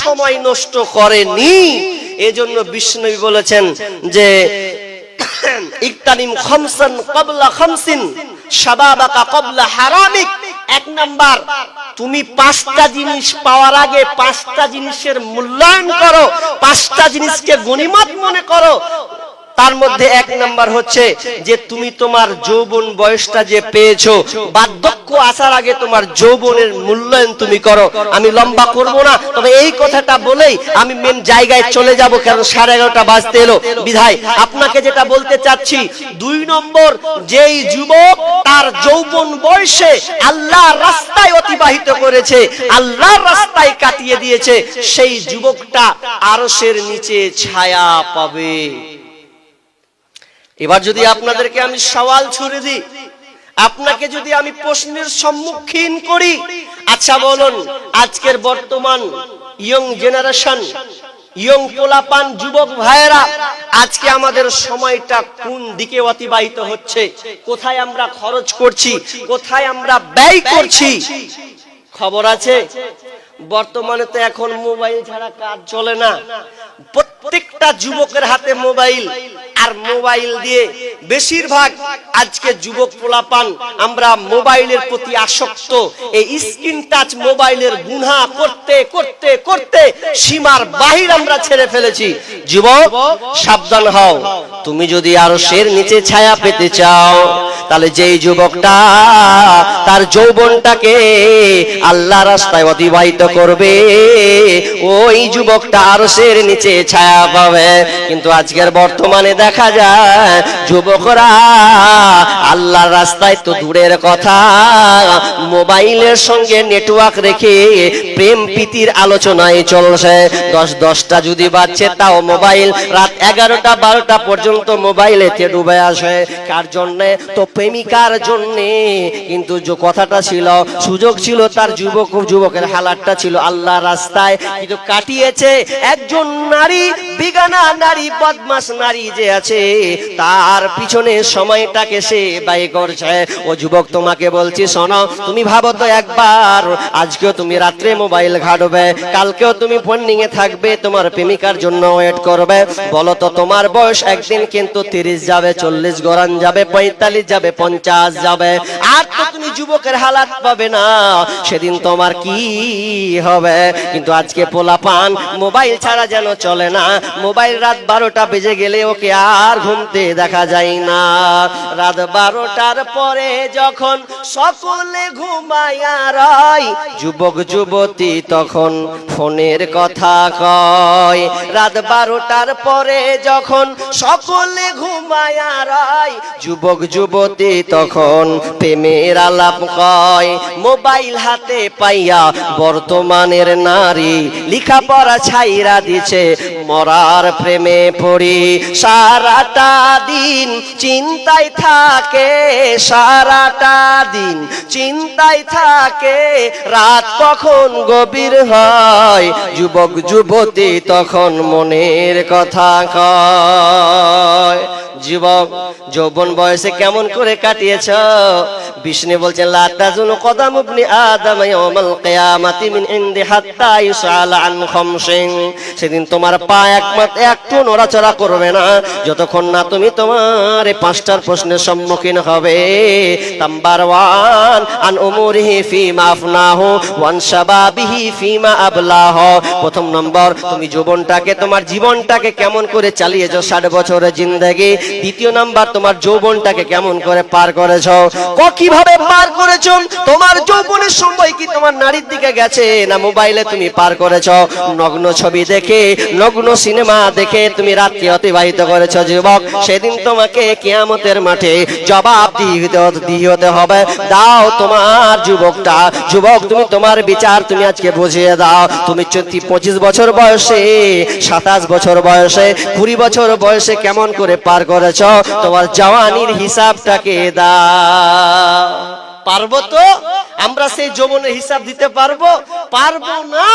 সময় নষ্ট করেনি। এজন্য বিষ্ণু বলেছেন যে ইকতানিম খামসান ক্বাবলা খামসিন শাবাবাকা ক্বাবলা হারামিক। এক নাম্বার, তুমি পাঁচটা জিনিস পাওয়ার আগে পাঁচটা জিনিসের মূল্যায়ন করো, পাঁচটা জিনিসকে গনিমত মনে করো। তার মধ্যে এক নাম্বার হচ্ছে যে তুমি তোমার যৌবন বয়সটা যে পেয়েছো, বার্ধক্য আসার আগে তোমার যৌবনের মূল্যায়ন তুমি করো। আমি লম্বা করব না, তবে এই কথাটা বলেই আমি মেন জায়গায় চলে যাব, কারণ 11:30 বাজতে এলো। বিধায় আপনাকে যেটা বলতে চাচ্ছি, 2 নম্বর, যেই যুবক তার যৌবন বয়সে আল্লাহর রাস্তায় অতিবাহিত করেছে, আল্লাহর রাস্তায় কাটিয়ে দিয়েছে, সেই যুবকটা আরশের নিচে ছায়া পাবে। এবার যদি আপনাদেরকে আমি সওয়াল ছুড়ে দিই, আপনাকে যদি আমি প্রশ্নের সম্মুখীন করি, আচ্ছা বলুন, আজকের বর্তমান ইয়ং জেনারেশন, ইয়ং পোলাপান যুবক ভাইয়েরা, আজকে আমাদের সময়টা কোন দিকে অতিবাহিত হচ্ছে? কোথায় আমরা খরচ করছি, কোথায় আমরা ব্যয় করছি? খবর আছে? বর্তমানে তো এখন মোবাইল ছাড়া কাজ চলে না। প্রত্যেকটা যুবকের হাতে মোবাইল, আর মোবাইল দিয়ে বেশিরভাগ আজকে যুবক পোলাপান আমরা মোবাইলের প্রতি আসক্ত। এই স্ক্রিন টাচ মোবাইলের গুনাহ করতে করতে করতে সীমার বাহির আমরা ছেড়ে ফেলেছি। যুবক, সাবধান হও। তুমি যদি আরশের নিচে ছায়া পেতে চাও, তাহলে যেই যুবকটা তার যৌবনটাকে আল্লাহ রাস্তায় অতিবাহিত করবে, ওই যুবকটা আরশের নিচে ছায়া পাবে। কিন্তু আজকের বর্তমানে দেখা যায় যুবকরা আল্লাহর রাস্তায় তো দূরের কথা, মোবাইলের সঙ্গে নেটওয়ার্ক রেখে প্রেম প্রীতির আলোচনায় চলছে। 10টা যদি বাজছে তাও মোবাইল, রাত 11টা 12টা পর্যন্ত মোবাইলেতে ডুবে আসে। কার জন্যে? তো প্রেমিকার জন্যে। কিন্তু যে কথাটা ছিল, সুযোগ ছিল তার যুবকের হালাতটা ছিল আল্লাহর রাস্তায়, কিন্তু কাটিয়েছে একজন নারী, বিগানা নারী, বদমাশ নারী যে আছে, তার পিছনে সময়টাকে সে ব্যয় করছে। ও যুবক, তোমাকে বলছি শোনো, তুমি ভাবো তো একবার, আজকেও তুমি রাত্রে মোবাইল ঘাটবে, কালকেও তুমি ফোনিং এ থাকবে, তোমার প্রেমিকার জন্য ওয়েট করবে। বলো তো, তোমার বয়স একদিন কিন্তু 30 যাবে, 40 গড়ান যাবে, 45 যাবে, 50 যাবে, আর তো তুমি যুবকের হালাত পাবে না। সেদিন তোমার কি হবে? কিন্তু আজকে পোলাপান মোবাইল ছাড়া যেন চলে না। মোবাইল রাত 12টা বেজে গেলে ওকে আর ঘুমতে দেখা যায় না। রাত 12টার পরে যখন সকলে ঘুমায়া রয়, যুবক যুবতী তখন ফোনের কথা কয়। রাত 12টার পরে যখন সকলে ঘুমায়া রয়, যুবক যুবতী তখন প্রেমের আলাপ কয়। মোবাইল হাতে পাইয়া বর্তমানের নারী লেখাপড়া ছাইরা দিছে, মরার প্রেমে পড়ি। সারাটা দিন চিন্তায় থাকে, সারাটা দিন চিন্তায় থাকে, রাত কখন গভীর হয়, যুবক যুবতী তখন মনের কথা কয়। যুবক, যৌবন বয়সে কেমন করে কাটিয়েছ? বিষ্ণু বলছেন, লা তাজুনু কদাম ইবনি আদম ইয়াউমাল কিয়ামাতি মিন ইনদি হাত্তা ইউসআল আন খামসিন। সেদিন তোমার পা একটু নড়াচড়া করবে না যতক্ষণ না তুমি তোমার এই 5টার প্রশ্নের সম্মুখীন হবে। নাম্বার 1, আন উমুরিহি ফিমা আফনাহু ওয়ান শাবাবিহি ফিমা আবলাহু। প্রথম নম্বর, তুমি যৌবনটাকে, তোমার জীবনটাকে কেমন করে চালিয়েছো 60 বছরের জিন্দেগি। দ্বিতীয় নাম্বার, তোমার যৌবনটাকে কেমন করে পার করেছো, কিভাবে পার করেছো? তোমার যৌবনের সময় কি তোমার নারীর দিকে গেছে, না মোবাইলে তুমি পার করেছো? নগ্ন ছবি দেখে, নগ্ন সিনেমা দেখে তুমি রাত্রি অতিবাহিত করেছো। যুবক, সেদিন তোমাকে কিয়ামতের মাঠে জবাবদিহি হতে হবে। দাও তোমার যুবকটা, যুবক, তুমি তোমার বিচার তুমি আজকে বুঝিয়ে দাও। তুমি 25 বছর বয়সে, 27 বছর বয়সে, 20 বছর বয়সে কেমন করে পার করেছো? তোমার জওয়ানির হিসাবটাকে দাও। পারবো তো? আমরা সেই যৌবনের হিসাব দিতে পারবো? পারবো না।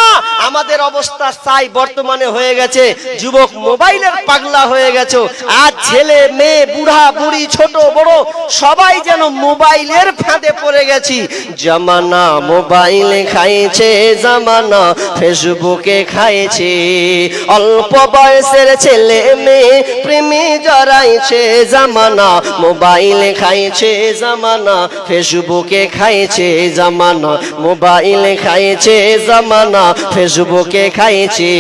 আমাদের অবস্থা চাই বর্তমানে হয়ে গেছে, যুবক মোবাইলের পাগলা হয়ে গেছে। আজ ছেলে মেয়ে বুড়া বুড়ি ছোট বড় সবাই যেন মোবাইলের ফাঁদে পড়ে গেছি। জামানা মোবাইলে খাইছে, জামানা ফেসবুকে খাইছে, অল্প বয়সের ছেলে মেয়ে প্রেমে জড়াইছে। জামানা মোবাইলে খাইছে, জামানা ফেসবুকে খাইছে, জামানা মোবাইলে খাইছে, জামানা ফেসবুকে খাইছে।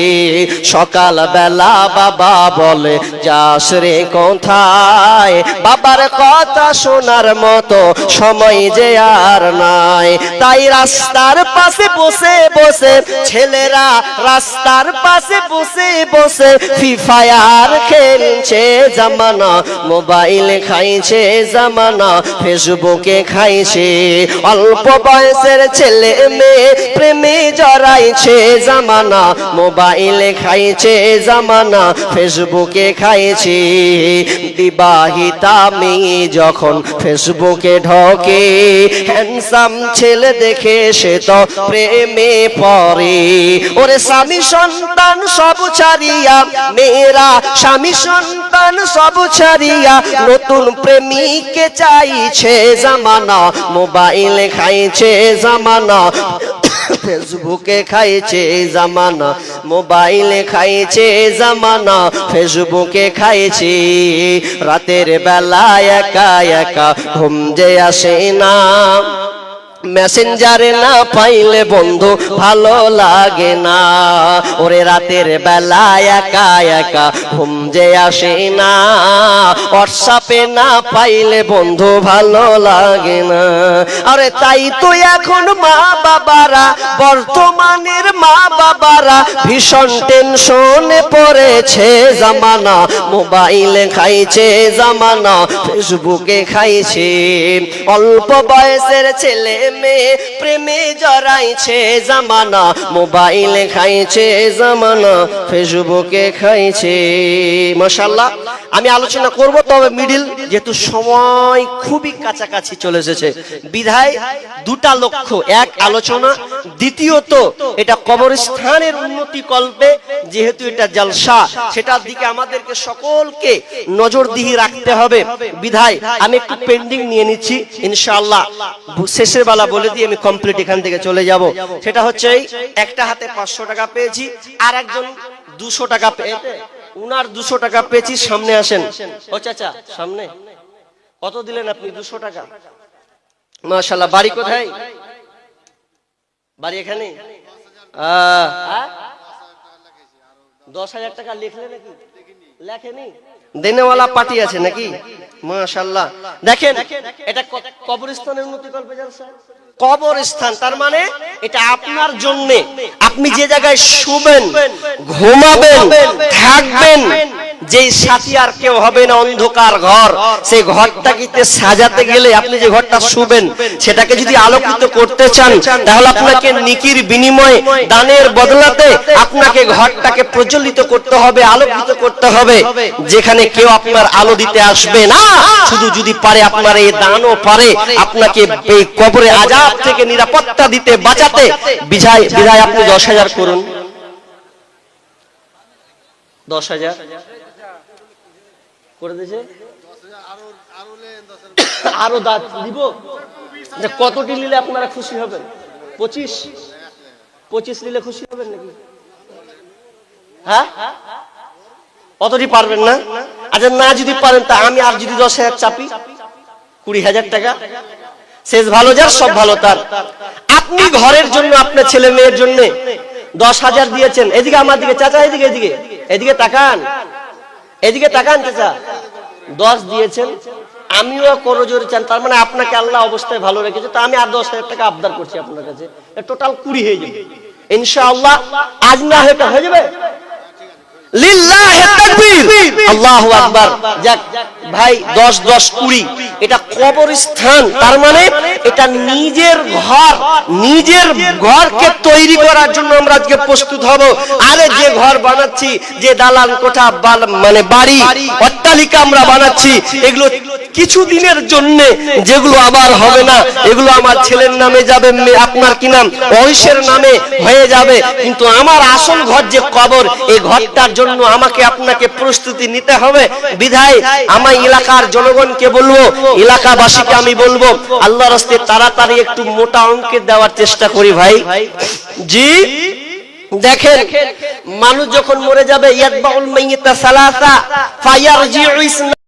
সকাল বেলা বাবা বলে যাস রে কোথায়, বাবার কথা শোনার মতো সময় যে আর নাই। তাই রাস্তার পাশে বসে বসে ছেলেরা রাস্তার পাশে বসে বসে ফ্রি ফায়ার খেলছে। জামানা মোবাইলে খাইছে, জামানা ফেসবুকে খাইছে, অল্প বয়সের ছেলে মেয়ে প্রেমে জড়াইছে। জামানা মোবাইলে খাইছে, জামানা ফেসবুকে খাইছে। বিবাহিতা মেয়ে যখন ফেসবুকে ঢোকে, হ্যান্ডসাম ছেলে দেখে সে তো প্রেমে পড়ে। ওরে স্বামী সন্তান সব ছাড়িয়া মেয়েরা, স্বামী সন্তান সব ছাড়িয়া নতুন প্রেমিককে চাইছে। জামানা মোবাইলে খাইছে, জামানা ফেসবুকে খাইছে, জামানা মোবাইলে খাইছে, জামানা ফেসবুকে খাইছে। রাতের বেলা একা একা ঘুম যে আসে না, মেসেঞ্জারে না পাইলে বন্ধু ভালো লাগে না। ওরে রাতের বেলা একা একা ঘুম যে আসে না, হোয়াটসঅ্যাপে না পাইলে বন্ধু ভালো লাগে না। আরে তাই তো এখন মা বাবারা, বর্তমানের মা বাবারা ভীষণ টেনশনে পড়েছে। জামানা মোবাইলে খাইছে, জামানা ফেসবুকে খাইছে, অল্প বয়সের ছেলে মেয়ে প্রেমে জড়াইছে। জামানা মোবাইলে খাইছে, জামানা ফেসবুকে খাইছে। মাশাআল্লাহ, আমি আলোচনা করব, তবে মিডিল যেহেতু সময় খুবই কাছাকাছি চলে এসেছে বিধায় দুটা লক্ষ্য, এক আলোচনা, দ্বিতীয়ত এটা কবরস্থানের উন্নতি কল্পে যেহেতু এটা জলসা, সেটার দিকে আমাদেরকে সকলকে নজরদিহি রাখতে হবে। বিধায় আমি একটু পেন্ডিং নিয়ে নিচ্ছি, ইনশাআল্লাহ শেষের বেলা বলে দিয়ে আমি কমপ্লিট এখান থেকে চলে যাব। সেটা হচ্ছে একটা হাতে 500 টাকা পেয়েছি, আর একজন 200 টাকা পেয়েছে, উনার 200 টাকা পেয়েছি। সামনে আসেন। ও চাচা সামনে, কত দিলেন আপনি? 200 টাকা। মাশাআল্লাহ। বাড়ি কোথায়? বাড়ি এখানে। 10,000 টাকা লিখলে নাকি? লেখেনি, দেনেওয়ালা পার্টি আছে নাকি? মাশাআল্লাহ। দেখেন এটা কবরস্থানের উন্নতি কল্পে জলসা। কবরস্থান তার মানে এটা আপনার জন্য, আপনি যে জায়গায় শুবেন, ঘুমাবেন, থাকবেন, যেই সাথী আর কেউ হবে না, অন্ধকার ঘর, সেই ঘরটাকে সাজাতে গেলে আপনি যে ঘরটা শুবেন সেটাকে যদি আলোকিত করতে চান, তাহলে আপনাকে নেকির বিনিময়ে দানের বদলাতে আপনাকে ঘরটাকে প্রজ্বলিত করতে হবে, আলোকিত করতে হবে, যেখানে কেউ আপনার আলো দিতে আসবে না। শুধু যদি পারে আপনার এই দানও পারে আপনাকে এই কবরে আযাব থেকে নিরাপত্তা দিতে, বাঁচাতে। বিধায় আপনি 10,000 করুন। 10,000 করে দিয়েছে, আরো দাঁত দিব। কতটি নিলে আপনারা খুশি হবেন? 25 নিলে খুশি হবেন নাকি? হ্যাঁ, অতটি পারবেন না? আচ্ছা, না যদি পারেন তা আমি আর যদি 10,000 চাপি, 20,000 টাকা। শেষ ভালো যার সব ভালো তার। আপনি ঘরের জন্য, আপনার ছেলে মেয়ের জন্য 10,000 দিয়েছেন। এদিকে আমার দিকে চাচা, এদিকে এদিকে এদিকে তাকান, এদিকে তাকান চাচা। 10 দিয়েছেন, আমিও করজোরে চান, তার মানে আপনাকে আল্লাহ অবস্থায় ভালো রেখেছে। তো আমি আর 10,000 টাকা আবদার করছি আপনার কাছে, টোটাল 20 হয়ে যাবে ইনশাআল্লাহ। আজ না হয়ে যাবে। লিল্লাহি তাকবীর, আল্লাহু আকবার। যাক ভাই, 10 10 20 এটা কবরস্থান, তার মানে এটা নিজের ঘর, নিজের ঘরকে তৈরি করার জন্য আমরা আজকে প্রস্তুত হব। আরে যে ঘর বানাচ্ছি, যে দালান কোঠা মানে বাড়ি অট্টালিকা আমরা বানাচ্ছি, এগুলো কিছু দিনের জন্য, যেগুলো আবার হবে না, এগুলো আমার ছেলের নামে যাবে, আপনার কি নাম ঐশের নামে হয়ে যাবে, কিন্তু আমার আসল ঘর যে কবর, এই ঘরটার জন্য আমাকে আপনাকে প্রস্তুতি নিতে হবে। বিধায় আমি এলাকার জনগণকে বলবো, এলাকাবাসীকে আমি বলবো, আল্লাহর রাস্তে তাড়াতাড়ি একটু মোটা অঙ্কের দেওয়ার চেষ্টা করি ভাই। জি দেখেন, মানুষ যখন মরে যাবে, ইয়াতবাউল মাইয়িতা সালাসা ফায়ারজিউ